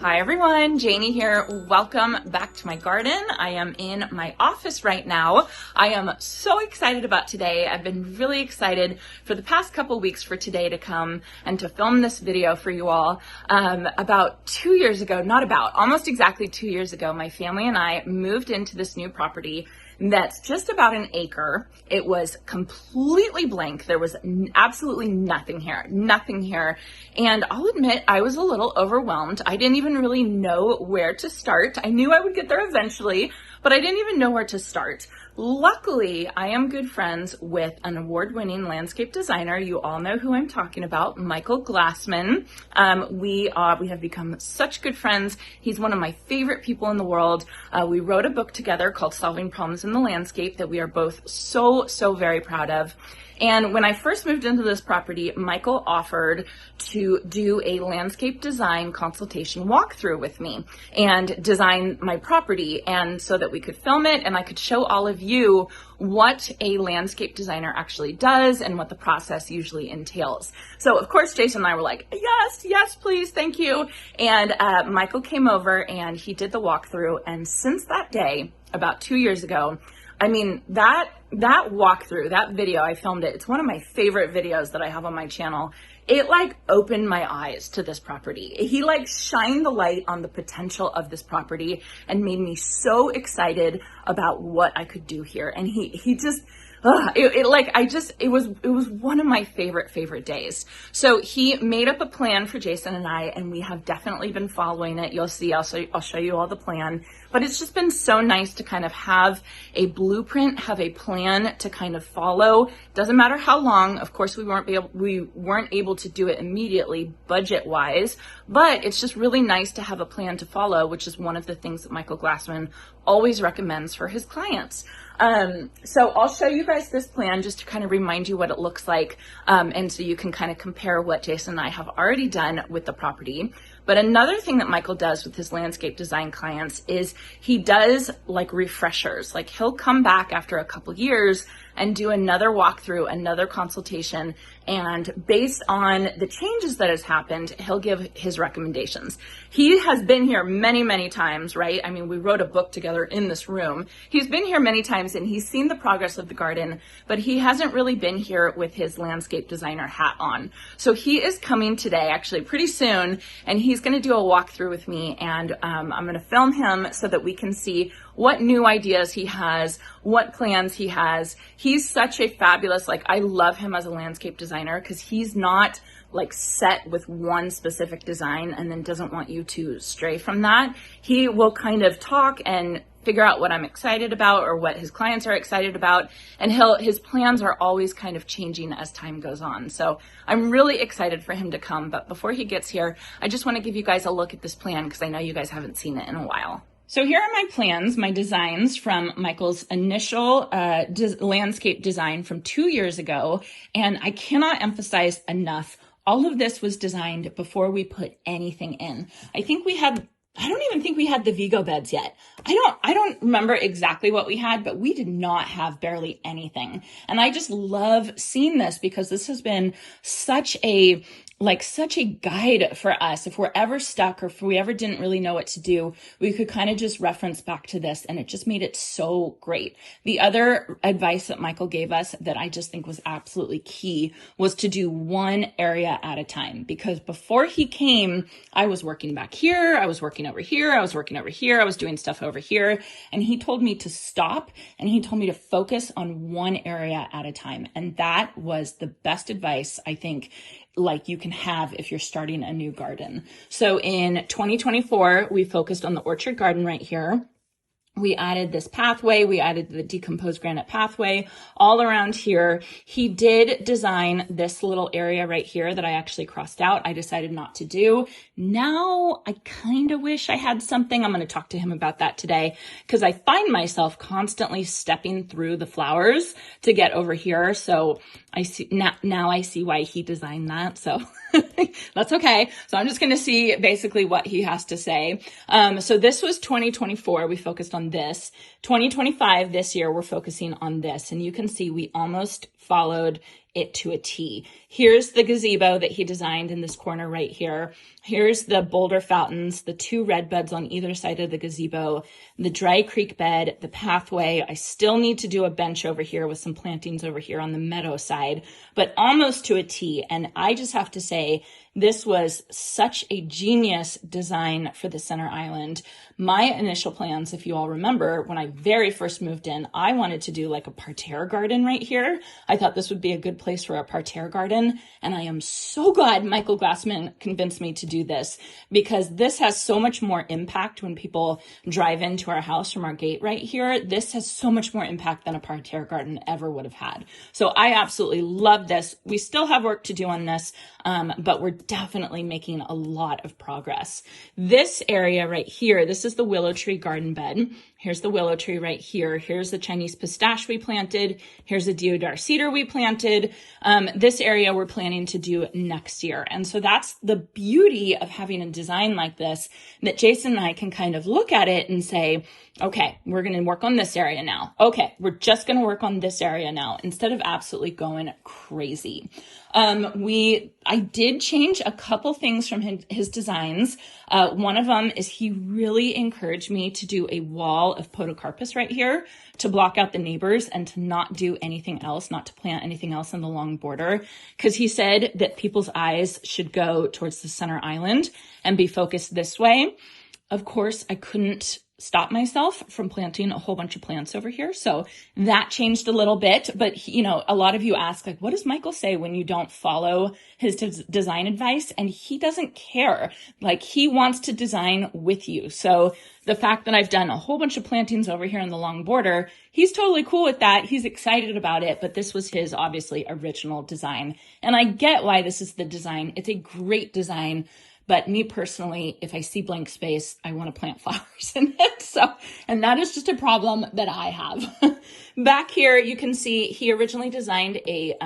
Hi everyone, Janie here. Welcome back to my garden. I am in my office right now. I am so excited about today. I've been really excited for the past couple weeks for today to come and to film this video for you all. About 2 years ago, almost exactly 2 years ago, my family and I moved into this new property that's just about an acre. It was completely blank. There was absolutely nothing here. And I'll admit, I was a little overwhelmed. I didn't even really know where to start. I knew I would get there eventually, but I didn't even know where to start. Luckily, I am good friends with an award-winning landscape designer. You all know who I'm talking about, Michael Glassman. We have become such good friends. He's one of my favorite people in the world. We wrote a book together called Solving Problems in the Landscape that we are both so very proud of. And when I first moved into this property, Michael offered to do a landscape design consultation walkthrough with me and design my property, and so that we could film it and I could show all of you what a landscape designer actually does and what the process usually entails. So of course, Jason and I were like, yes, please, thank you. And Michael came over and he did the walkthrough. And since that day, about 2 years ago, I mean, that walkthrough, that video, I filmed it. It's one of my favorite videos that I have on my channel. It like opened my eyes to this property. He like shined the light on the potential of this property and made me so excited about what I could do here. And he just, it was one of my favorite days. So he made up a plan for Jason and I, and we have definitely been following it. You'll see, I'll show you all the plan, but it's just been so nice to kind of have a blueprint, have a plan to kind of follow. Doesn't matter how long. Of course, we weren't able to do it immediately budget wise, but it's just really nice to have a plan to follow, which is one of the things that Michael Glassman always recommends for his clients. So I'll show you guys this plan just to kind of remind you what it looks like, and so you can kind of compare what Jason and I have already done with the property. But another thing that Michael does with his landscape design clients is he does like refreshers. Like he'll come back after a couple years and do another walkthrough, another consultation, and based on the changes that has happened, he'll give his recommendations. He has been here many times, right? I mean, we wrote a book together in this room. He's been here many times and he's seen the progress of the garden, but he hasn't really been here with his landscape designer hat on. So he is coming today, actually pretty soon, and he's going to do a walkthrough with me, and I'm going to film him so that we can see what new ideas he has, what plans he has. He's such a fabulous, I love him as a landscape designer because he's not like set with one specific design and then doesn't want you to stray from that. He will kind of talk and figure out what I'm excited about or what his clients are excited about, and his plans are always kind of changing as time goes on. So I'm really excited for him to come, but before he gets here, I just want to give you guys a look at this plan because I know you guys haven't seen it in a while. So here are my plans, my designs from Michael's initial landscape design from 2 years ago, and I cannot emphasize enough, all of this was designed before we put anything in. I don't even think we had the Vigo beds yet. I don't remember exactly what we had, but we did not have barely anything. And I just love seeing this because this has been such a guide for us. If we're ever stuck or if we ever didn't really know what to do, we could kind of just reference back to this, and it just made it so great. The other advice that Michael gave us that I just think was absolutely key was to do one area at a time, because before he came, I was working back here, I was working over here, I was working over here, I was doing stuff over here, and he told me to stop and he told me to focus on one area at a time. And that was the best advice, I think, you can have if you're starting a new garden. So in 2024, we focused on the orchard garden right here. We added this pathway. We added the decomposed granite pathway all around here. He did design this little area right here that I actually crossed out. I decided not to do. Now I kind of wish I had something. I'm going to talk to him about that today because I find myself constantly stepping through the flowers to get over here. So I see now I see why he designed that. So that's okay. So I'm just going to see basically what he has to say. So this was 2024. We focused on this. 2025, this year, we're focusing on this. And you can see we almost followed it to a T. Here's the gazebo that he designed in this corner right here. Here's the boulder fountains, the 2 red beds on either side of the gazebo, the dry creek bed, the pathway. I still need to do a bench over here with some plantings over here on the meadow side, but almost to a T. And I just have to say, this was such a genius design for the center island. My initial plans, if you all remember, when I very first moved in, I wanted to do like a parterre garden right here. I thought this would be a good place for a parterre garden. And I am so glad Michael Glassman convinced me to do this, because this has so much more impact when people drive into our house from our gate right here. This has so much more impact than a parterre garden ever would have had. So I absolutely love this. We still have work to do on this, but we're definitely making a lot of progress. This area right here, this is the willow tree garden bed. Here's the willow tree right here. Here's the Chinese pistache we planted. Here's the deodar cedar we planted. This area we're planning to do next year. And so that's the beauty of having a design like this, that Jason and I can kind of look at it and say, okay, we're going to work on this area now. Okay, we're just going to work on this area now, instead of absolutely going crazy. I did change a couple things from his designs. One of them is he really encouraged me to do a wall of podocarpus right here to block out the neighbors and to not do anything else, not to plant anything else in the long border, because he said that people's eyes should go towards the center island and be focused this way. Of course, I couldn't stop myself from planting a whole bunch of plants over here. So that changed a little bit, but a lot of you ask, like, what does Michael say when you don't follow his design advice? And he doesn't care. Like, he wants to design with you. So the fact that I've done a whole bunch of plantings over here in the long border, he's totally cool with that. He's excited about it, but this was his obviously original design. And I get why this is the design. It's a great design. But me personally, if I see blank space, I want to plant flowers in it. And that is just a problem that I have. Back here, you can see he originally designed a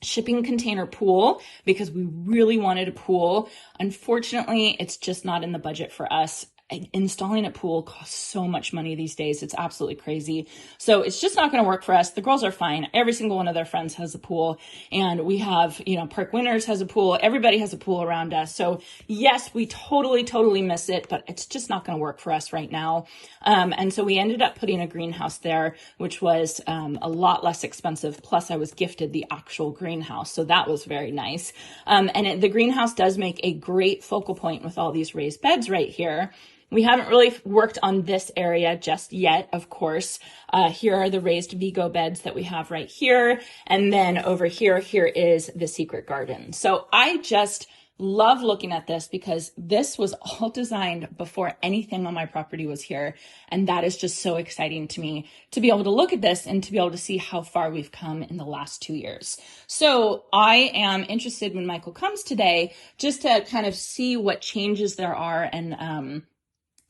shipping container pool because we really wanted a pool. Unfortunately, it's just not in the budget for us. Installing a pool costs so much money these days. It's absolutely crazy. So it's just not going to work for us. The girls are fine. Every single one of their friends has a pool, and we have, Park Winners has a pool. Everybody has a pool around us. So yes, we totally miss it, but it's just not going to work for us right now. And so we ended up putting a greenhouse there, which was a lot less expensive. Plus I was gifted the actual greenhouse. So that was very nice. The greenhouse does make a great focal point with all these raised beds right here. We haven't really worked on this area just yet, of course. Here are the raised Vigo beds that we have right here. And then over here is the secret garden. So I just love looking at this because this was all designed before anything on my property was here. And that is just so exciting to me to be able to look at this and to be able to see how far we've come in the last 2 years. So I am interested when Michael comes today just to kind of see what changes there are and,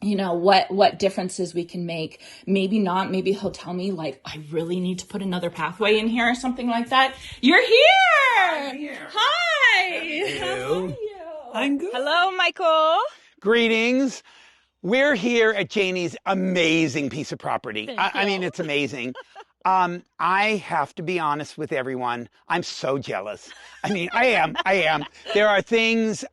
what differences we can make. Maybe not. Maybe he'll tell me, like, I really need to put another pathway in here or something like that. You're here! I'm here. Hi! Hello. How are you? I'm good. Hello, Michael. Greetings. We're here at Janie's amazing piece of property. I mean, it's amazing. I have to be honest with everyone. I'm so jealous. I mean, I am. There are things,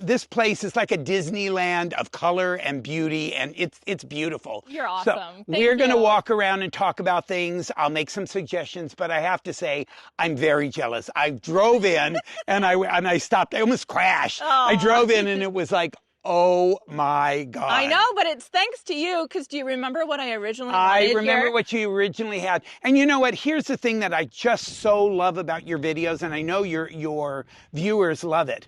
this place is like a Disneyland of color and beauty, and it's beautiful. You're awesome. So we're going to walk around and talk about things. I'll make some suggestions, but I have to say, I'm very jealous. I drove in and I stopped. I almost crashed. I drove in and it was like, oh my God. I know, but it's thanks to you, because do you remember what I originally wanted I remember here? what you originally had. And you know what? Here's the thing that I just so love about your videos, and I know your viewers love it.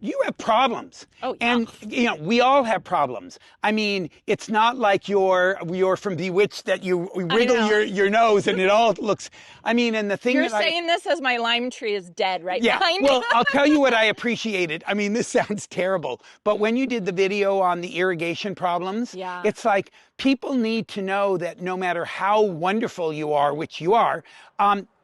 You have problems. Oh, yeah. And, we all have problems. I mean, it's not like you're from Bewitched that you wiggle your nose and it all looks, and the thing You're saying this as my lime tree is dead right behind well, me. I'll tell you what I appreciated. I mean, this sounds terrible, but when you did the video on the irrigation problems, it's like people need to know that no matter how wonderful you are, which you are,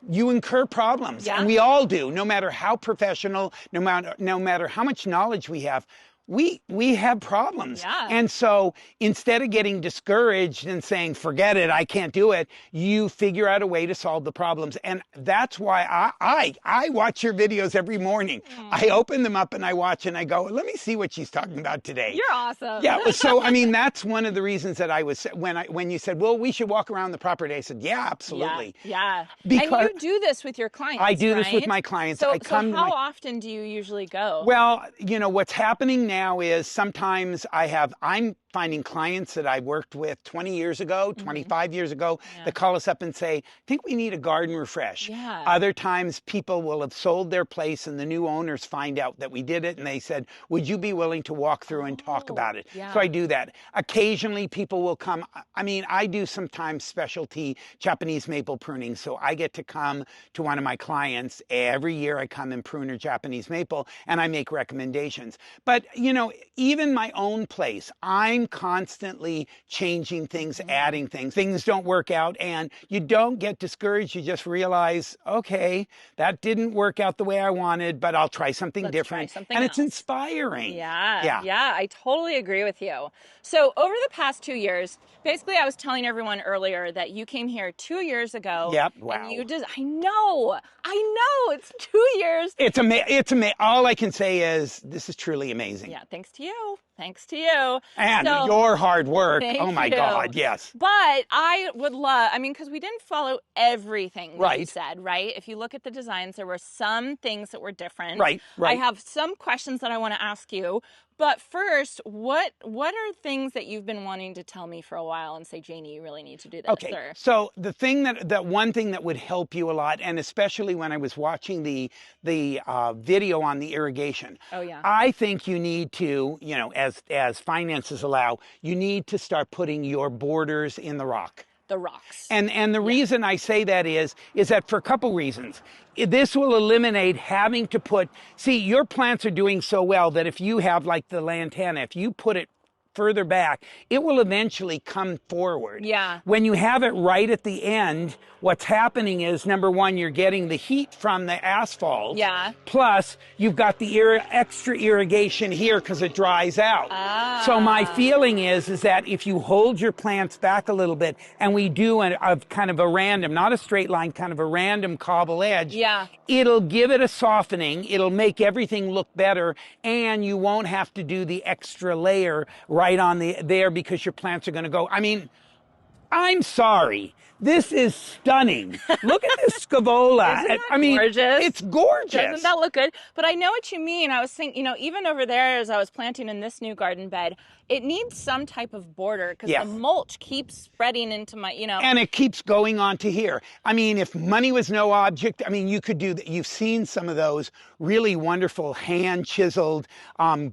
you incur problems, and we all do, no matter how professional, no matter how much knowledge we have. we have problems. Yeah. And so instead of getting discouraged and saying, forget it, I can't do it, you figure out a way to solve the problems. And that's why I watch your videos every morning. I open them up and I watch and I go, let me see what she's talking about today. You're awesome. Yeah. So, I mean, that's one of the reasons that I was, when you said, well, we should walk around the property, I said, yeah, absolutely. Yeah. Because and you do this with your clients, I do this with right? my clients. So, I come so how often do you usually go? Well, you know, what's happening now is sometimes I'm finding clients that I worked with 20 years ago, 25 years ago, that call us up and say, I think we need a garden refresh. Yeah. Other times people will have sold their place and the new owners find out that we did it and they said, would you be willing to walk through and talk about it? Yeah. So I do that. Occasionally people will come. I mean, I do sometimes specialty Japanese maple pruning. So I get to come to one of my clients. Every year I come and prune her Japanese maple and I make recommendations. But, you know, even my own place, I'm constantly changing things, adding things. Things don't work out and you don't get discouraged. You just realize, okay, that didn't work out the way I wanted, but I'll try something different. And it's inspiring. Yeah. I totally agree with you. So over the past 2 years, basically I was telling everyone earlier that you came here 2 years ago. Yep. Wow. And you just, I know, it's 2 years. It's amazing. All I can say is this is truly amazing. Yeah, thanks to you. Thanks to you. And So, your hard work. Oh my you. God, yes. But I would love, I mean, because we didn't follow everything that you Right. said, right? If you look at the designs, there were some things that were different. Right. I have some questions that I want to ask you. But first, what are things that you've been wanting to tell me for a while and say, Janie, you really need to do this? Okay, so the thing that one thing that would help you a lot, and especially when I was watching the video on the irrigation, I think you need to, you know, as finances allow, you need to start putting your borders in the rock. The rocks. And the reason I say that is that for a couple reasons. This will eliminate having to put, see, your plants are doing so well that if you have like the lantana, if you put it further back, it will eventually come forward. Yeah. When you have it right at the end, what's happening is, number one, you're getting the heat from the asphalt. Yeah. Plus, you've got the extra irrigation here because it dries out. Ah. So my feeling is that if you hold your plants back a little bit, and we do a kind of a random, not a straight line, kind of a random cobble edge, it'll give it a softening. It'll make everything look better, and you won't have to do the extra layer right on there because your plants are going to go. I mean, I'm sorry. This is stunning. Look at this scavola. Isn't that I mean, gorgeous? it's gorgeous. Doesn't that look good? But I know what you mean. I was thinking, you know, even over there as I was planting in this new garden bed, it needs some type of border because the mulch keeps spreading into my, you know. And it keeps going on to here. I mean, if money was no object, I mean, you could do that. You've seen some of those really wonderful hand-chiseled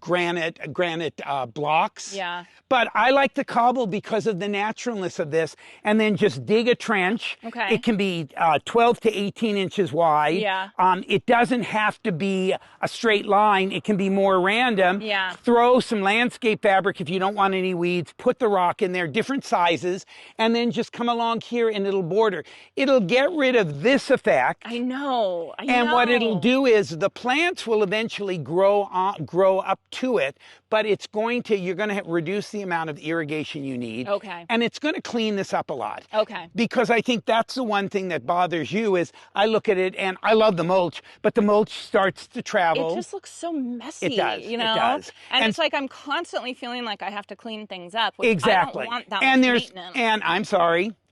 granite blocks. Yeah. But I like the cobble because of the naturalness of this. And then just dig a trench. Okay. It can be 12 to 18 inches wide. Yeah. It doesn't have to be a straight line. It can be more random. Yeah. Throw some landscape fabric if you don't want any weeds. Put the rock in there, different sizes, and then just come along here and it'll border. It'll get rid of this effect. I know. And what it'll do is the plants will eventually grow up to it, but it's going to, you're going to reduce the amount of irrigation you need. Okay. And it's going to clean this up a lot. Okay. Because I think that's the one thing that bothers you is I look at it and I love the mulch, but the mulch starts to travel. It just looks so messy. It does. You know? It does. And it's like I'm constantly feeling like I have to clean things up. Which Exactly. I don't want that and much there's maintenance. and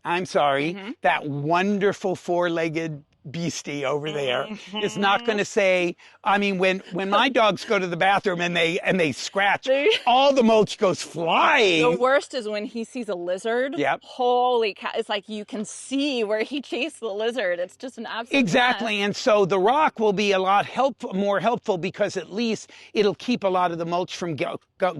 I'm sorry, that wonderful four-legged beastie over there is not going to say, I mean, when my dogs go to the bathroom and they scratch, all the mulch goes flying. The worst is when he sees a lizard. Yep. Holy cow. It's like you can see where he chased the lizard. It's just an absolute Exactly. mess. And so the rock will be a lot more helpful because at least it'll keep a lot of the mulch from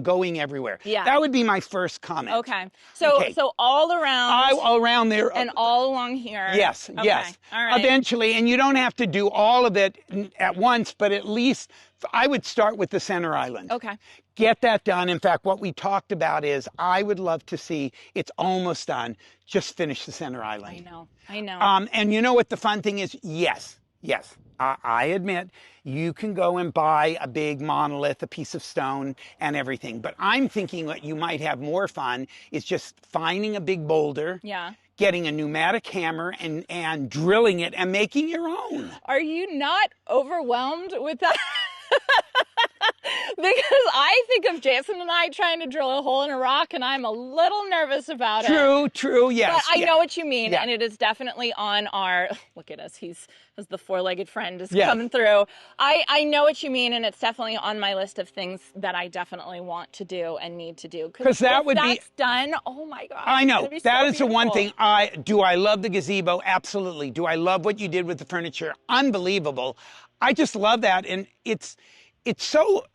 going everywhere. Yeah. That would be my first comment. Okay. So all around. All around there. And all along here. Yes. Okay. Yes. All right. Eventually, and you don't have to do all of it at once, but at least I would start with the center island. Okay. Get that done. In fact, what we talked about is I would love to see it's almost done. Just finish the center island. I know. And you know what the fun thing is? Yes. Yes, I admit you can go and buy a big monolith, a piece of stone, and everything. But I'm thinking what you might have more fun is just finding a big boulder, Yeah. getting a pneumatic hammer and drilling it and making your own. Are you not overwhelmed with that? Because I think of Jason and I trying to drill a hole in a rock, and I'm a little nervous about it. True, yes. But I know what you mean, Yeah. and it is definitely on our, look at us, he's as the four-legged friend is coming through. I know what you mean, and it's definitely on my list of things that I definitely want to do and need to do. Because that would be... that's done, oh my God. I know, that is the one beautiful. thing. Do I love the gazebo? Absolutely. Do I love what you did with the furniture? Unbelievable. I just love that, and it's so...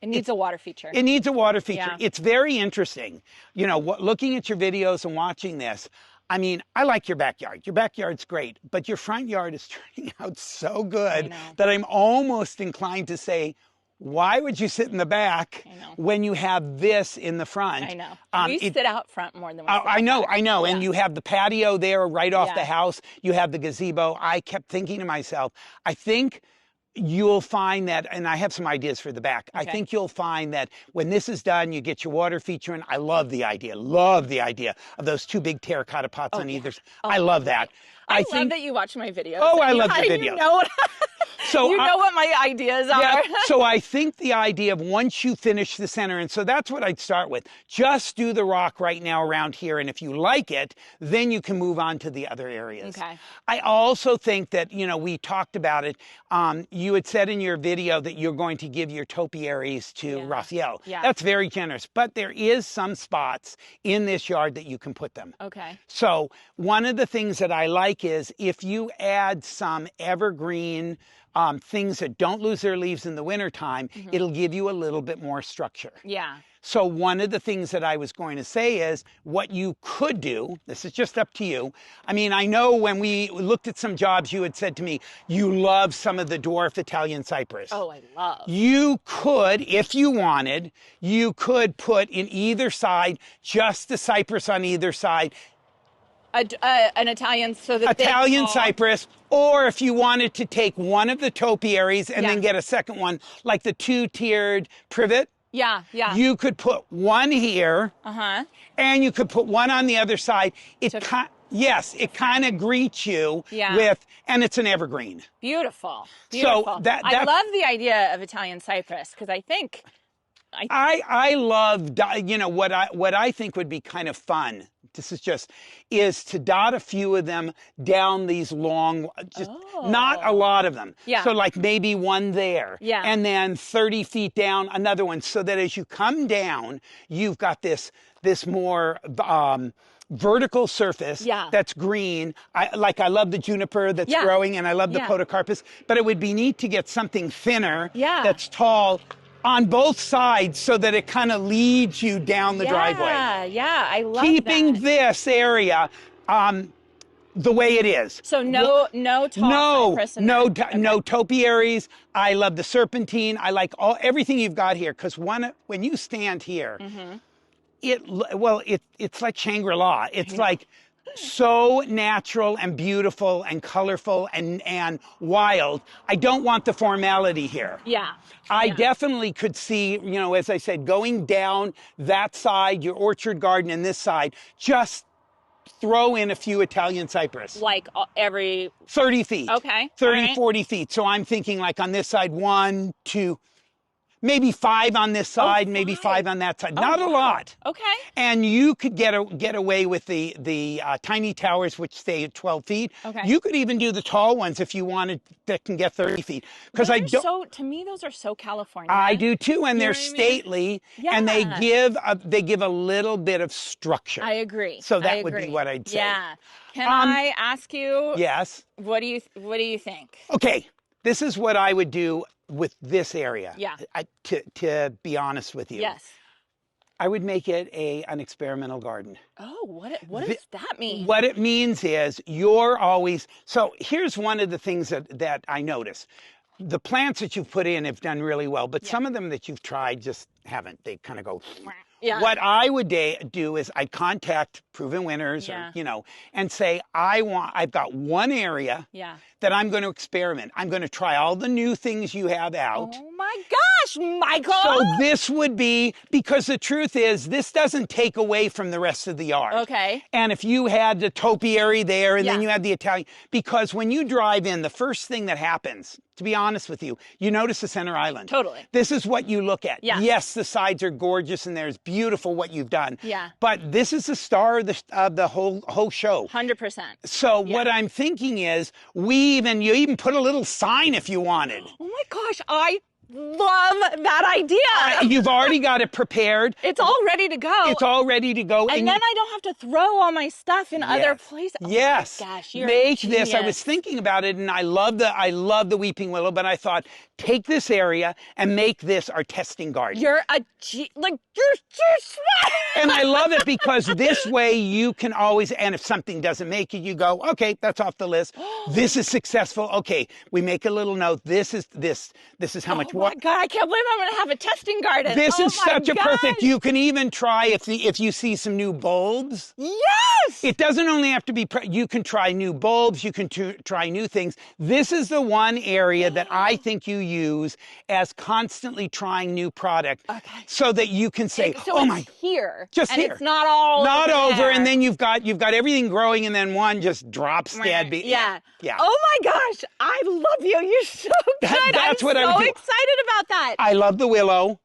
It needs a water feature. It needs a water feature. Yeah. It's very interesting. You know, looking at your videos and watching this, I mean, I like your backyard. Your backyard's great, but your front yard is turning out so good that I'm almost inclined to say, why would you sit in the back when you have this in the front? I know. We sit out front more than we sit I know. Yeah. And you have the patio there right off the house. You have the gazebo. I kept thinking to myself, I think you'll find that, and I have some ideas for the back. I think you'll find that when this is done, you get your water feature, and I love the idea of those two big terracotta pots on either side. I love that. I love that you watch my videos. Oh, I love the videos. You know what, so you know what my ideas are. Yeah, so I think the idea of once you finish the center, and so that's what I'd start with. Just do the rock right now around here, and if you like it, then you can move on to the other areas. Okay. I also think that, you know, we talked about it. You had said in your video that you're going to give your topiaries to Raphael. Yeah. That's very generous, but there is some spots in this yard that you can put them. Okay. So one of the things that I like is if you add some evergreen things that don't lose their leaves in the wintertime, it'll give you a little bit more structure. Yeah. So one of the things that I was going to say is what you could do, this is just up to you. I mean, I know when we looked at some jobs, you had said to me, you love some of the dwarf Italian cypress. Oh, I love. You could, if you wanted, you could put in either side, just the cypress on either side. An Italian, so that Italian cypress, or if you wanted to take one of the topiaries and then get a second one, like the two-tiered privet. Yeah. You could put one here, and you could put one on the other side. It kind of greets you with, and it's an evergreen. Beautiful. So I love the idea of Italian cypress because I think I love, you know, what I think would be kind of fun. This is to dot a few of them down these long, not a lot of them. Yeah. So like maybe one there. Yeah. And then 30 feet down, another one. So that as you come down, you've got this more vertical surface that's green. I love the juniper that's growing, and I love the podocarpus. But it would be neat to get something thinner that's tall on both sides so that it kind of leads you down the driveway. Yeah, I love Keeping that. this area the way it is. So no tall cypress in no there. topiaries. I love the serpentine. I like everything you've got here, because when you stand here, it's like Shangri-La. It's like so natural and beautiful and colorful and wild. I don't want the formality here. Yeah. I definitely could see, you know, as I said, going down that side, your orchard garden, and this side, just throw in a few Italian cypress. Like every 30 feet. Okay. 30, 40 feet. So I'm thinking like on this side, 1, 2, maybe 5 on this side, maybe 5 on that side. Not a lot. Okay. And you could get away with the tiny towers, which stay at 12 feet. Okay. You could even do the tall ones if you wanted, that can get 30 feet. Because to me, those are so California. I do too, and they're stately, and they give a little bit of structure. I agree. So that would be what I'd say. Yeah. Can I ask you? Yes. What do you think? Okay, this is what I would do with this area. Yeah. To be honest with you. Yes. I would make it an experimental garden. Oh, what does that mean? What it means is so here's one of the things that I notice. The plants that you've put in have done really well, but some of them that you've tried just haven't. They kind of go. Yeah. What I would do is I'd contact proven winners, or, you know, and say, I've got one area that I'm going to experiment. I'm going to try all the new things you have out. Oh my gosh, Michael! So this would be, because the truth is, this doesn't take away from the rest of the yard. Okay. And if you had the topiary there, and then you had the Italian, because when you drive in, the first thing that happens, to be honest with you, you notice the center island. Totally. This is what you look at. Yeah. Yes, the sides are gorgeous and there's beautiful what you've done. Yeah. But this is the star of the whole show. 100%. So what I'm thinking is, you even put a little sign if you wanted. Oh my gosh, I love that idea. You've already got it prepared. It's all ready to go. It's all ready to go. And then I don't have to throw all my stuff in other places. Oh yes. My gosh, you're Make a this. I genius. was thinking about it, and I love the weeping willow, but I thought, take this area and make this our testing garden. You're you're smart. And I love it because this way you can always, and if something doesn't make it, you go, okay, that's off the list. This is successful. Okay, we make a little note. This is how much water. Oh my God, I can't believe I'm going to have a testing garden. This is such a perfect. You can even try if you see some new bulbs. Yes. It doesn't only have to be. You can try new bulbs. You can try new things. This is the one area that I think you use as constantly trying new product, so that you can say, so "Oh it's my." Here. Just and here. It's not all over, there. and then you've got everything growing, and then one just drops dead. Yeah. Yeah. Oh my gosh, I love you. You're so good. That's I'm what I would do. so excited about that. I love the willow.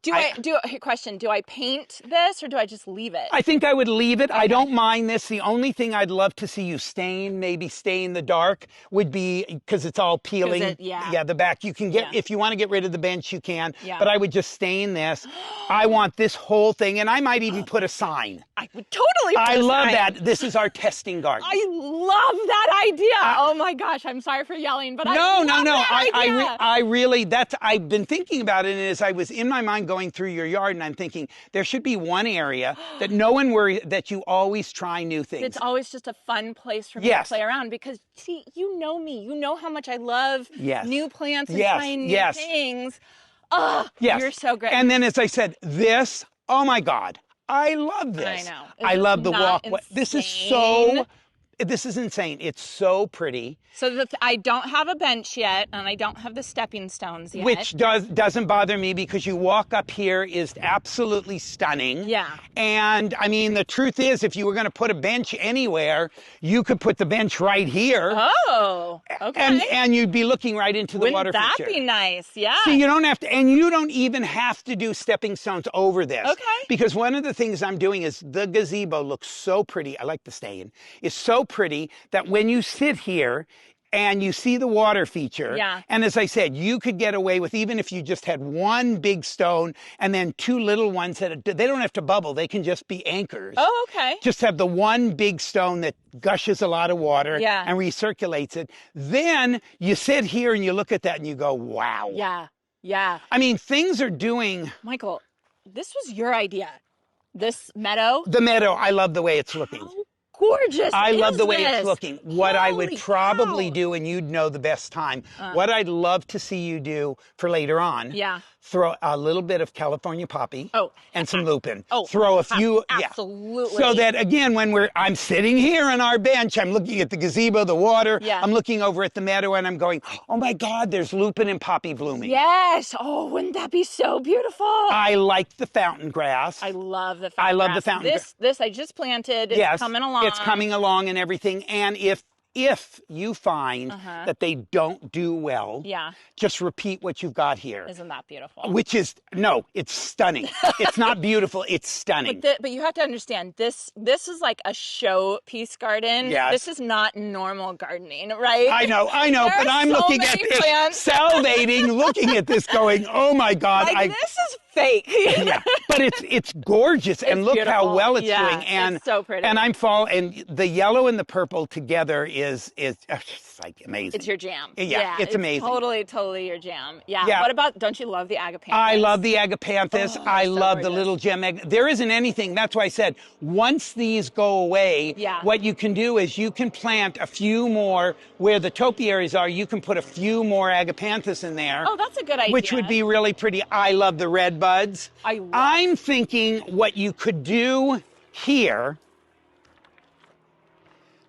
Question, do I paint this or do I just leave it? I think I would leave it. I don't mind this. The only thing I'd love to see you stain, maybe stain the dark, would be, because it's all peeling. The back. You can get, if you want to get rid of the bench, you can. Yeah. But I would just stain this. I want this whole thing, and I might even put a sign. I would totally put I a love sign. that. This is our testing garden. I love that idea. Oh my gosh, I'm sorry for yelling, but I love that idea. I really, I've been thinking about it, and as I was in my mind going through your yard, and I'm thinking there should be one area that no one worries, that you always try new things. It's always just a fun place for me to play around, because see, you know me, you know how much I love new plants and trying new things. Oh, you're so great. And then, as I said, this, oh my God, I love this. I know. I love the walkway. Insane? This is insane. It's so pretty. So I don't have a bench yet, and I don't have the stepping stones yet. Which doesn't bother me, because you walk up here is absolutely stunning. Yeah. And I mean, the truth is, if you were going to put a bench anywhere, you could put the bench right here. Oh, okay. And you'd be looking right into the water feature. Wouldn't that be nice? Yeah. So you don't have to, and you don't even have to do stepping stones over this. Okay. Because one of the things I'm doing is the gazebo looks so pretty. I like the stain. It's so pretty that when you sit here and you see the water feature, and as I said, you could get away with, even if you just had one big stone and then two little ones that they don't have to bubble, they can just be anchors. Oh, okay. Just have the one big stone that gushes a lot of water and recirculates it. Then you sit here and you look at that and you go, wow. Yeah, yeah. I mean, things are doing... Michael, this was your idea. This meadow? The meadow, I love the way it's looking. How gorgeous I love the way this? it's looking. What I would probably do, and you'd know the best time, what I'd love to see you do for later on, throw a little bit of California poppy and some lupin. Throw a few, absolutely. So that, again, when I'm sitting here on our bench, I'm looking at the gazebo, the water, I'm looking over at the meadow, and I'm going, oh my God, there's lupin and poppy blooming. Yes. Oh, wouldn't that be so beautiful? I like the fountain grass. I love the fountain grass. The fountain grass. This I just planted. It's coming along. It's coming along and everything. And if you find that they don't do well, just repeat what you've got here. Isn't that beautiful? Which is, no, it's stunning. It's not beautiful, it's stunning. But you have to understand, this is like a showpiece garden. Yes. This is not normal gardening, right? I know, but I'm looking at this, salivating, looking at this going, oh my God. Like, this is fake. But it's gorgeous, and look beautiful. how well it's doing. And it's so pretty. And and the yellow and the purple together is just like amazing. It's your jam. It's amazing. Totally your jam. Yeah. What about, don't you love the agapanthus? I love the agapanthus. I love the little gem egg. There isn't anything, that's why I said, once these go away, what you can do is you can plant a few more where the topiaries are. You can put a few more agapanthus in there. Oh, that's a good idea. Which would be really pretty. I love the red bud. buds. I'm thinking what you could do here.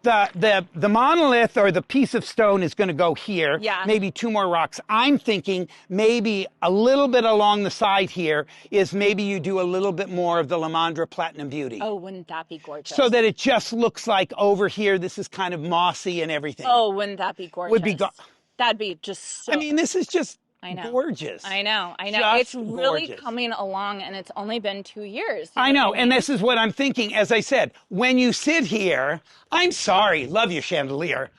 The monolith or the piece of stone is going to go here. Yeah. Maybe 2 more rocks. I'm thinking maybe a little bit along the side here is maybe you do a little bit more of the Lamandra Platinum Beauty. Oh, wouldn't that be gorgeous? So that it just looks like over here, this is kind of mossy and everything. Oh, wouldn't that be gorgeous? Would be That'd be just so... I mean, this is just gorgeous. I know. Just it's really gorgeous. coming along, and it's only been 2 years. I know, and this is what I'm thinking. As I said, when you sit here, I'm sorry, love your chandelier.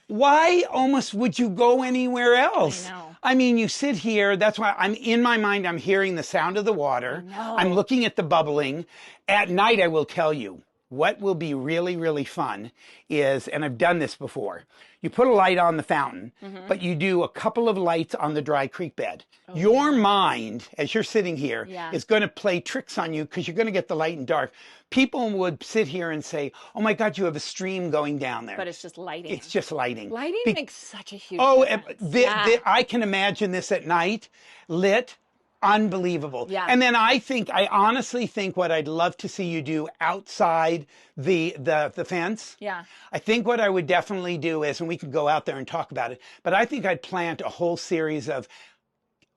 Why almost would you go anywhere else? I know. I mean, you sit here, that's why I'm in my mind, I'm hearing the sound of the water. I'm looking at the bubbling. At night, I will tell you, what will be really, really fun is, and I've done this before, you put a light on the fountain, but you do a couple of lights on the dry creek bed. Your mind, as you're sitting here, is going to play tricks on you because you're going to get the light and dark. People would sit here and say, oh my God, you have a stream going down there. But it's just lighting. It's just lighting. Lighting makes such a huge difference. I can imagine this at night, lit. Unbelievable. Yeah. And then I honestly think what I'd love to see you do outside the fence. Yeah. I think what I would definitely do is, and we can go out there and talk about it, but I think I'd plant a whole series of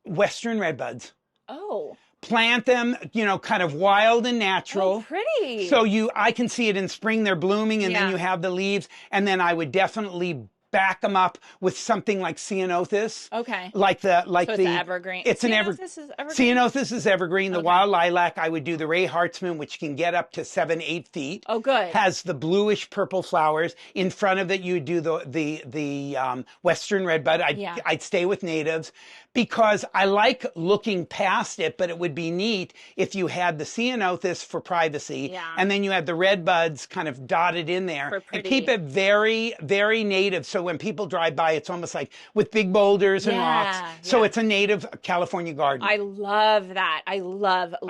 Western redbuds. Oh. Plant them, kind of wild and natural. Oh, pretty. So I can see it in spring, they're blooming, and then you have the leaves, and then I would definitely back them up with something like ceanothus. Okay. Like the evergreen. It's an evergreen. Ceanothus is evergreen. The wild lilac, I would do the Ray Hartzman, which can get up to 7-8 feet. Oh, good. Has the bluish purple flowers. In front of it, you would do the Western redbud. I'd stay with natives because I like looking past it, but it would be neat if you had the ceanothus for privacy, and then you had the redbuds kind of dotted in there, and keep it very, very native. So when people drive by, it's almost like with big boulders and rocks. So it's a native California garden. I love that. I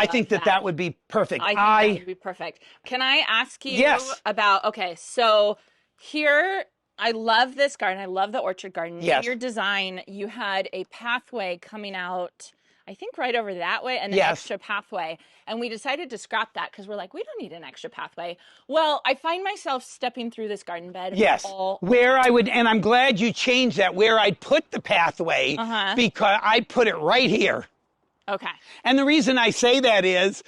think that would be perfect. I think that would be perfect. Can I ask you about, okay, so here, I love this garden. I love the orchard garden. Yes. In your design, you had a pathway coming out, I think right over that way, and an extra pathway. And we decided to scrap that because we're like, we don't need an extra pathway. Well, I find myself stepping through this garden bed. And I'm glad you changed that, where I'd put the pathway, because I put it right here. Okay. And the reason I say that is,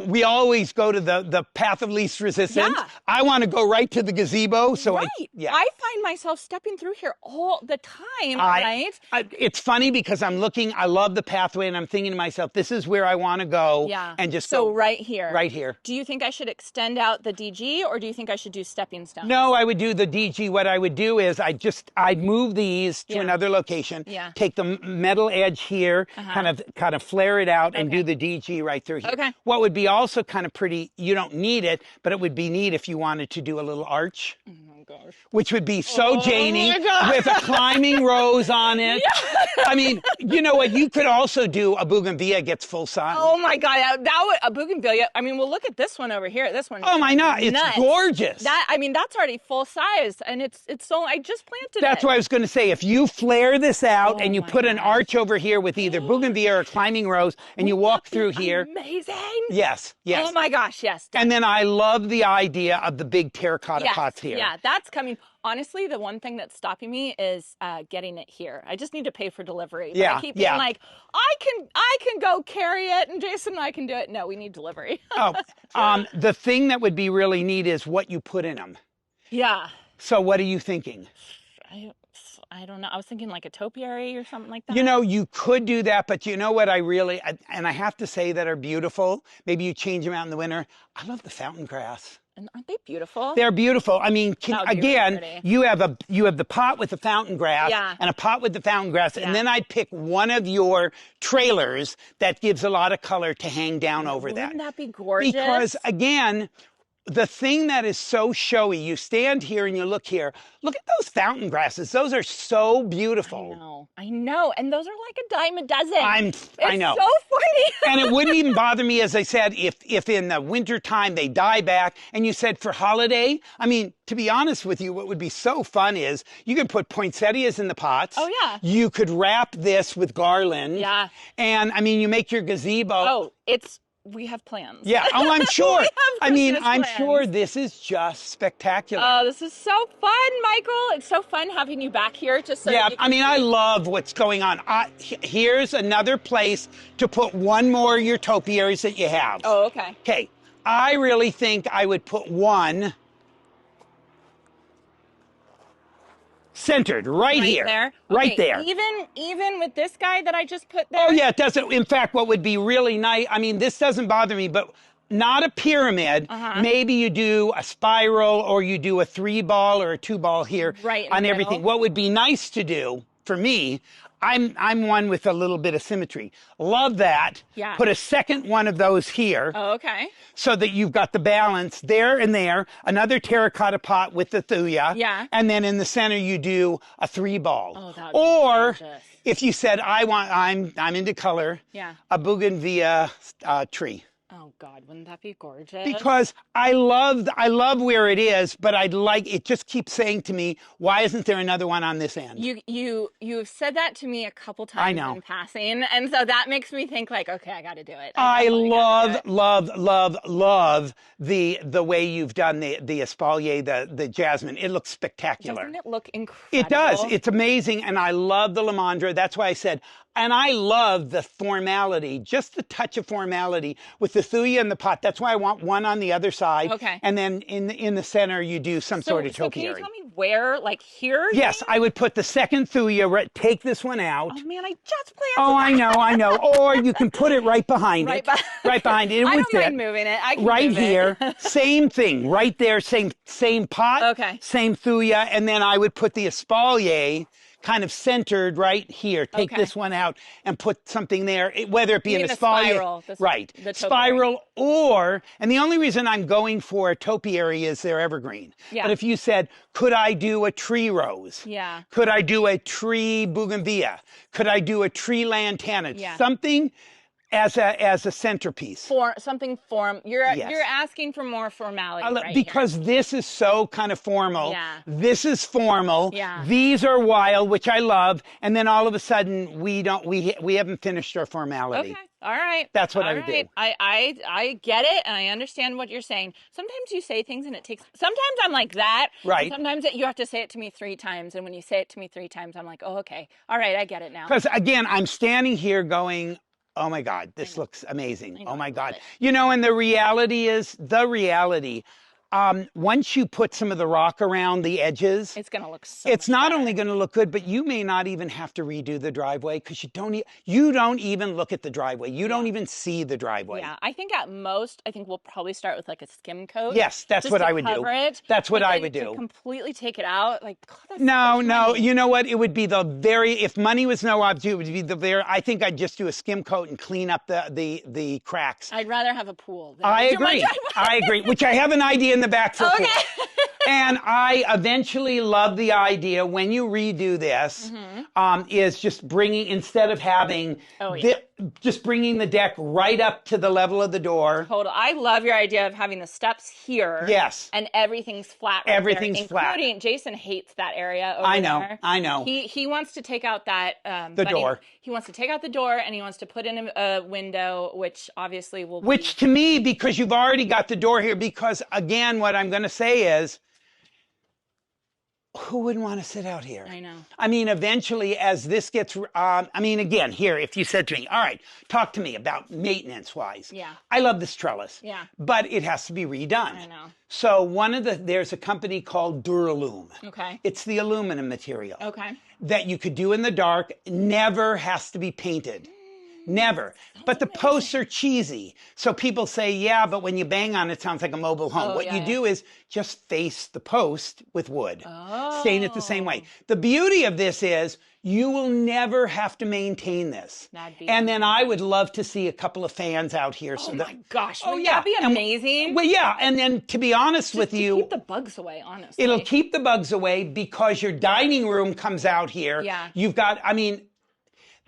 we always go to the path of least resistance. Yeah. I want to go right to the gazebo. So I find myself stepping through here all the time, right? It's funny because I love the pathway, and I'm thinking to myself, this is where I want to go. Yeah. And just so go right here. Right here. Do you think I should extend out the DG, or do you think I should do stepping stones? No, I would do the DG. What I would do is I'd move these to another location. Yeah. Take the metal edge here, kind of flare it out, and do the DG right through here. Okay. What would be also kind of pretty, you don't need it, but it would be neat if you wanted to do a little arch. Oh my gosh. Which would be so Janie, with a climbing rose on it. Yeah. I mean, you know what? You could also do a bougainvillea gets full sun. Oh my God, a bougainvillea. I mean, well, look at this one over here. This one. Oh my God, it's gorgeous. That's already full size, and it's so. I just planted it. That's what I was going to say. If you flare this out and you put an arch over here with either bougainvillea or climbing rose, and you walk through here. Amazing. Yes. Oh my gosh, yes. And then I love the idea of the big terracotta pots here. Yeah, that's coming. Honestly, the one thing that's stopping me is getting it here. I just need to pay for delivery. But I keep being like, I can go carry it, and Jason and I can do it. No, we need delivery. The thing that would be really neat is what you put in them. Yeah. So what are you thinking? I don't know. I was thinking like a topiary or something like that. You could do that, but you know what and I have to say that are beautiful. Maybe you change them out in the winter. I love the fountain grass. And aren't they beautiful? They're beautiful. I mean, again, really you have the pot with the fountain grass and a pot with the fountain grass, and then I'd pick one of your trailers that gives a lot of color to hang down over that. Wouldn't that be gorgeous? Because again, the thing that is so showy, you stand here and you look here, look at those fountain grasses. Those are so beautiful. I know. And those are like a dime a dozen. I know. It's so funny. And it wouldn't even bother me, as I said, if in the wintertime they die back. And you said for holiday, I mean, to be honest with you, what would be so fun is you could put poinsettias in the pots. Oh, yeah. You could wrap this with garland. Yeah. And, I mean, you make your gazebo. Oh, we have plans. Yeah. Oh, I'm sure. I mean, I'm plans. sure this is just spectacular. Oh, this is so fun, Michael. It's so fun having you back here. Just so yeah, I mean, I love what's going on. Here's another place to put one more of your topiaries that you have. Oh, okay. Okay. I really think I would put one centered right here. There? Right Okay, there. Even with this guy that I just put there? Oh, yeah, it doesn't. In fact, what would be really nice, I mean, this doesn't bother me, but not a pyramid. Maybe you do a spiral or you do a 3-ball or a 2-ball here on everything. What would be nice to do for me, I'm one with a little bit of symmetry. Love that. Yeah. Put a second one of those here. Oh, okay. So that you've got the balance there and there. Another terracotta pot with the thuya. Yeah. And then in the center you do a 3-ball. Oh, that would be or gorgeous. if you said I'm into color. Yeah. A bougainvillea tree. Oh God, wouldn't that be gorgeous? Because I love where it is, but it just keeps saying to me, why isn't there another one on this end? You've said that to me a couple times in passing, and so that makes me think like, okay, I got to do it. I love the way you've done the espalier, the jasmine. It looks spectacular. Doesn't it look incredible? It does. It's amazing, and I love the lamandra. That's why I said, and I love the formality, just the touch of formality with the thuya in the pot. That's why I want one on the other side. Okay. And then in the center, you do some sort of topiary. Can you tell me where, like here? Yes, I would put the second thuya, take this one out. Oh man, I just planted Oh, I know. Or you can put it right behind it. Right behind it. I don't mind moving it. I can right move here. It. Same thing. Right there. Same pot. Okay. Same thuya. And then I would put the espalier kind of centered right here. Take this one out and put something there, whether it be an espalier. Spiral. Right. Spiral and the only reason I'm going for a topiary is they're evergreen. Yeah. But if you said, could I do a tree rose? Yeah. Could I do a tree bougainvillea? Could I do a tree lantana? Yeah. Something as a centerpiece. You're asking for more formality because here. This is so kind of formal. Yeah. This is formal. Yeah. These are wild, which I love, and then all of a sudden we haven't finished our formality. Okay. All right. That's what I would do. I get it, and I understand what you're saying. Sometimes you say things and it takes. Sometimes I'm like that. Right. Sometimes you have to say it to me 3 times, and when you say it to me 3 times, I'm like, oh, okay, all right, I get it now. Because again, I'm standing here going, oh my God, this looks amazing. Oh my God. And the reality is, once you put some of the rock around the edges, it's going to look so it's not better. only going to look good, but you may not even have to redo the driveway because you don't even look at the driveway. You don't even see the driveway. Yeah, I think at most, we'll probably start with like a skim coat. Yes, that's what I would do. That's what I would do. To completely take it out, like, God, that's no. You know what? It would be if money was no object, it would be I think I'd just do a skim coat and clean up the cracks. I'd rather have a pool. I agree. Which I have an idea in the back for a pool. And I eventually love the idea when you redo this, is just instead of having just bringing the deck right up to the level of the door. I love your idea of having the steps here. Yes. And everything's flat. Everything's flat. Including Jason hates that area over there. I know. He wants to take out that door. He wants to take out the door and he wants to put in a window, which obviously will be. Which to me, because you've already got the door here, because again, what I'm going to say is, who wouldn't want to sit out here? I know. I mean, eventually, as this gets, again, here, if you said to me, all right, talk to me about maintenance-wise. Yeah. I love this trellis. Yeah. But it has to be redone. I know. So there's a company called Duralume. Okay. It's the aluminum material. Okay. That you could do in the dark, never has to be painted. Never. But the posts are cheesy. So people say, yeah, but when you bang on it, it sounds like a mobile home. What you do is just face the post with wood. Stain it the same way. The beauty of this is you will never have to maintain this. And then I would love to see a couple of fans out here. So my gosh. Wouldn't that be amazing? Well, yeah. And then to be honest with you. Keep the bugs away, honestly. It'll keep the bugs away because your dining room comes out here. Yeah. You've got, I mean,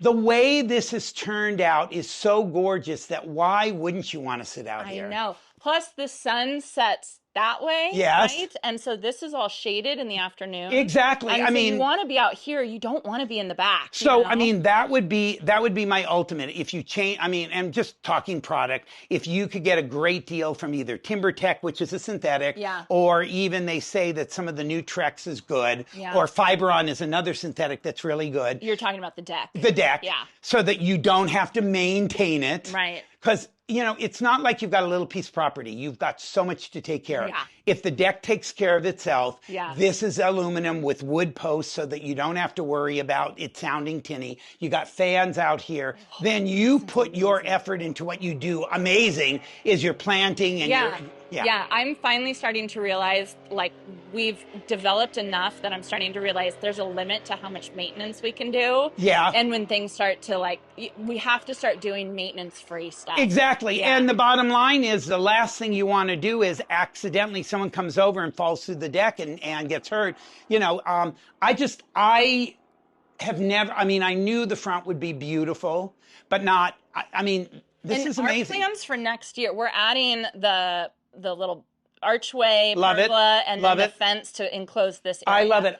the way this has turned out is so gorgeous that why wouldn't you want to sit out here? I know. Plus the sun sets that way, right? And so this is all shaded in the afternoon. Exactly. And I mean, you want to be out here. You don't want to be in the back. So, I mean, that would be my ultimate. If you change, I mean, and just talking product, if you could get a great deal from either TimberTech, which is a synthetic, or even they say that some of the new Trex is good, or Fiberon is another synthetic that's really good. You're talking about the deck. The deck. Yeah. So that you don't have to maintain it. Right. Because, you know, it's not like you've got a little piece of property. You've got so much to take care of. If the deck takes care of itself, this is aluminum with wood posts so that you don't have to worry about it sounding tinny. You got fans out here. Then you put your effort into what you do. Amazing is your planting and your... Yeah, I'm finally starting to realize, like, we've developed enough that I'm starting to realize there's a limit to how much maintenance we can do. Yeah. And when things start to, like, we have to start doing maintenance-free stuff. Exactly. And the bottom line is the last thing you want to do is accidentally someone comes over and falls through the deck and gets hurt. You know, I have never, I mean, I knew the front would be beautiful, but not, I mean, this is amazing. Our plans for next year, we're adding the little archway, love pergola, it. and love then it. the fence to enclose this area. I love it.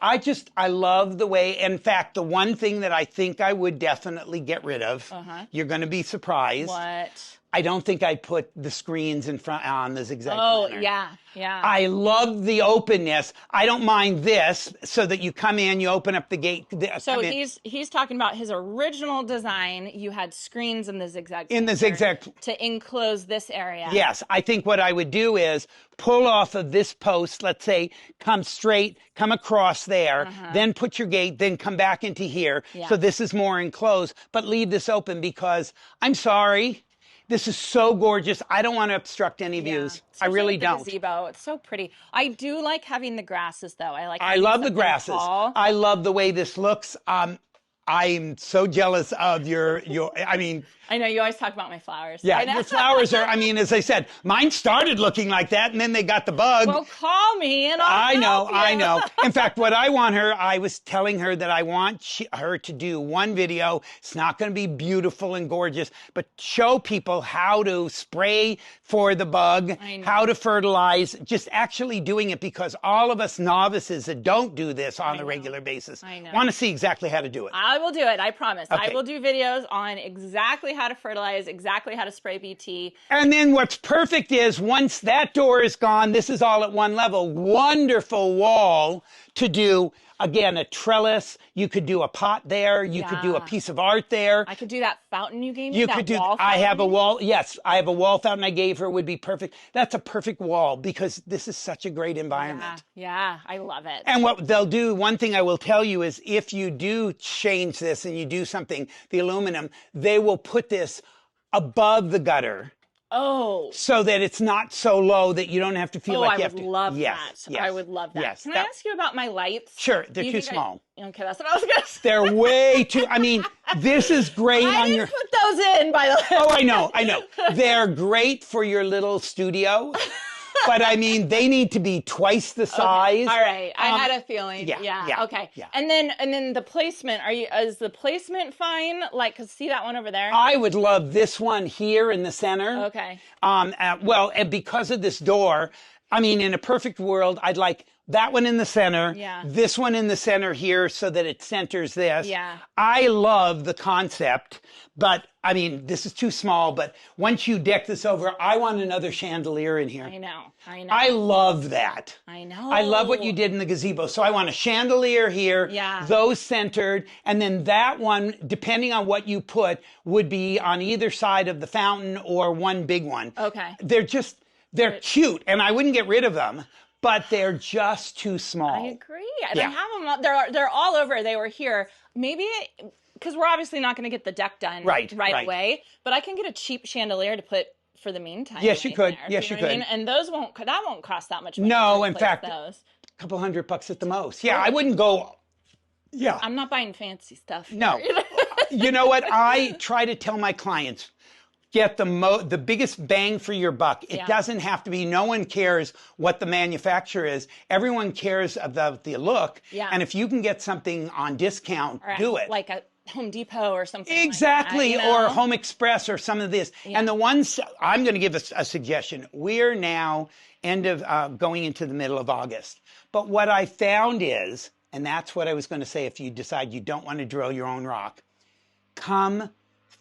I love the way, in fact, the one thing that I think I would definitely get rid of, you're going to be surprised. What? I don't think I'd put the screens in front on the zigzag planter. Yeah. I love the openness. I don't mind this, so that you come in, you open up the gate. So he's talking about his original design. You had screens in the zigzag to enclose this area. Yes, I think what I would do is pull off of this post, let's say, come straight, come across there, then put your gate, then come back into here. So this is more enclosed, but leave this open because I'm sorry. This is so gorgeous. I don't want to obstruct any views. I really don't. Gazebo. It's so pretty. I do like having the grasses, though. I love the grasses. Tall. I love the way this looks. I'm so jealous of your, I mean. I know, you always talk about my flowers. Yeah, your flowers are, I mean, as I said, mine started looking like that and then they got the bug. Well, call me and I'll help you. I know. In fact, what I want her, I was telling her that I want her to do one video. It's not going to be beautiful and gorgeous, but show people how to spray for the bug, how to fertilize, just actually doing it, because all of us novices that don't do this on a regular basis want to see exactly how to do it. I will do it, I promise. Okay. I will do videos on exactly how to fertilize, exactly how to spray BT. And then what's perfect is once that door is gone, this is all at one level. Wonderful wall to do, again, a trellis. You could do a pot there. You could do a piece of art there. I could do that fountain you gave me. You could do, I have a wall. Yes, I have a wall fountain I gave her, would be perfect. That's a perfect wall because this is such a great environment. Yeah, I love it. And what they'll do, one thing I will tell you is if you do change this and you do something, the aluminum, they will put this above the gutter. Oh. So that it's not so low that you don't have to feel like you have to. I would love that. Yes. I would love that. Yes. Can I ask you about my lights? Sure. They're too small. Okay, that's what I was going to say. They're way too, I mean, this is great on your. I didn't put those in, by the way. Oh, I know. They're great for your little studio. But I mean, they need to be twice the size. Okay. All right, I had a feeling. Yeah. Okay. Yeah. And then the placement. Is the placement fine? Like, cause see that one over there? I would love this one here in the center. Okay. Well, and because of this door, I mean, in a perfect world, I'd like that one in the center. Yeah. This one in the center here, so that it centers this. Yeah. I love the concept, but I mean, this is too small, but once you deck this over, I want another chandelier in here. I know. I love that. I know. I love what you did in the gazebo. So I want a chandelier here, those centered, and then that one, depending on what you put, would be on either side of the fountain or one big one. Okay. They're cute, and I wouldn't get rid of them, but they're just too small. I agree. And I have them. They're all over. They were here. Maybe because we're obviously not going to get the deck done right away, but I can get a cheap chandelier to put for the meantime. Yes, you could. There, yes, you could. I mean? And those that won't cost that much money. No, in fact, a couple $100 at the most. Yeah, I wouldn't go. Yeah. I'm not buying fancy stuff. No. You know what? I try to tell my clients, get the biggest bang for your buck. It doesn't have to be, no one cares what the manufacturer is. Everyone cares about the look. Yeah. And if you can get something on discount, do it. Like a Home Depot or something exactly, like that, or Home Express or some of this. And the ones, I'm going to give a suggestion. We're now going into the middle of August. But what I found is, and that's what I was going to say if you decide you don't want to drill your own rock, come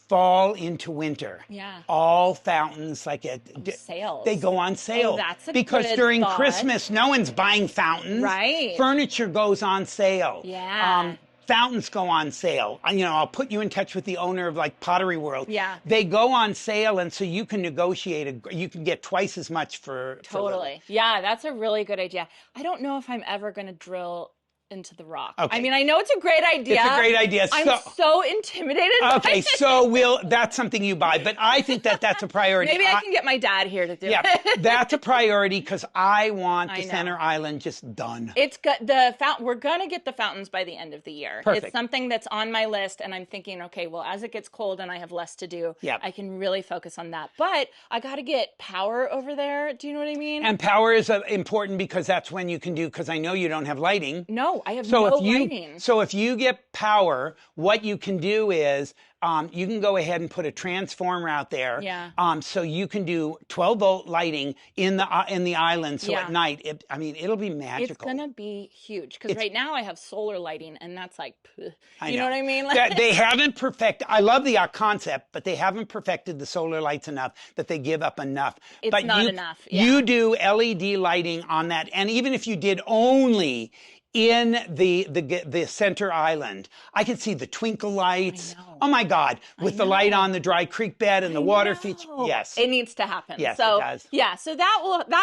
fall into winter. Yeah. All fountains sales. They go on sale. Oh, that's a because good during thought. Christmas, no one's buying fountains. Right. Furniture goes on sale. Yeah. Fountains go on sale. You know, I'll put you in touch with the owner of like Pottery World. Yeah. They go on sale, and so you can negotiate. You can get twice as much for. Totally. Yeah, that's a really good idea. I don't know if I'm ever going to drill into the rock. Okay. I mean, I know it's a great idea. It's a great idea. I'm so intimidated. Okay, so that's something you buy, but I think that's a priority. Maybe I can get my dad here to do it. Yeah, that's a priority because I want the center island just done. It's got we're gonna get the fountains by the end of the year. Perfect. It's something that's on my list, and I'm thinking, okay, well, as it gets cold and I have less to do, I can really focus on that. But I got to get power over there. Do you know what I mean? And power is important because that's when you can do. Because I know you don't have lighting. No. I have no lighting. So if you get power, what you can do is you can go ahead and put a transformer out there. Yeah. So you can do 12-volt lighting in the island. So at night, it'll be magical. It's gonna be huge because right now I have solar lighting, and that's like, you know what I mean? They haven't perfected. I love the concept, but they haven't perfected the solar lights enough that they give up enough. It's not enough. Yeah. You do LED lighting on that, and even if you did only in the center island, I could see the twinkle lights. Oh my God! With the light on the dry creek bed and the water feature. Yes, it needs to happen. Yes, it does. Yeah, so that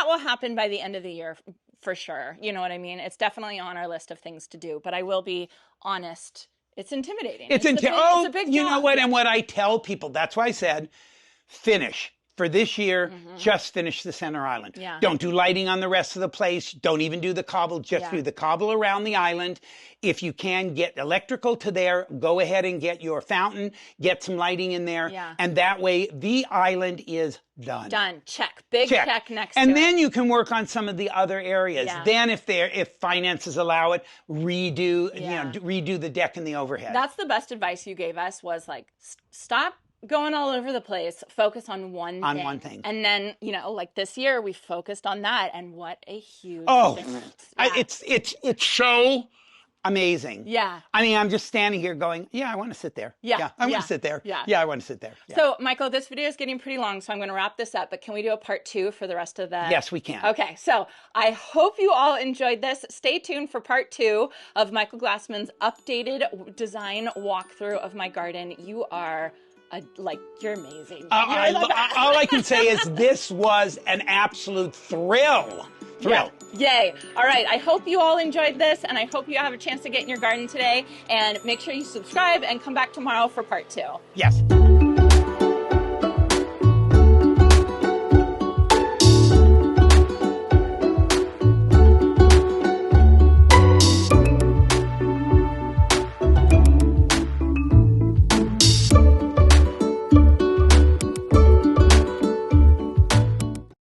will happen by the end of the year for sure. You know what I mean? It's definitely on our list of things to do. But I will be honest, it's intimidating. It's a big job. You know what? And what I tell people, that's why I said, finish. For this year, just finish the center island. Yeah. Don't do lighting on the rest of the place. Don't even do the cobble. Just do the cobble around the island. If you can get electrical to there, go ahead and get your fountain, get some lighting in there. Yeah. And that way, the island is done. Done. Check. Big check next to it. And then you can work on some of the other areas. Yeah. Then if finances allow it, redo the deck and the overhead. That's the best advice you gave us was like, stop going all over the place, focus on one thing. And then, like this year we focused on that, and what a huge difference. Yeah. It's so amazing. Yeah. I mean, I'm just standing here going, I want to sit there. Yeah. I want to sit there. Yeah. I want to sit there. Yeah. So, Michael, this video is getting pretty long, so I'm going to wrap this up, but can we do a part 2 for the rest of the... Yes, we can. Okay, so I hope you all enjoyed this. Stay tuned for part 2 of Michael Glassman's updated design walkthrough of my garden. You are... you're amazing. All I can say is this was an absolute thrill. Yeah. Yay. All right. I hope you all enjoyed this, and I hope you have a chance to get in your garden today. And make sure you subscribe and come back tomorrow for part 2. Yes.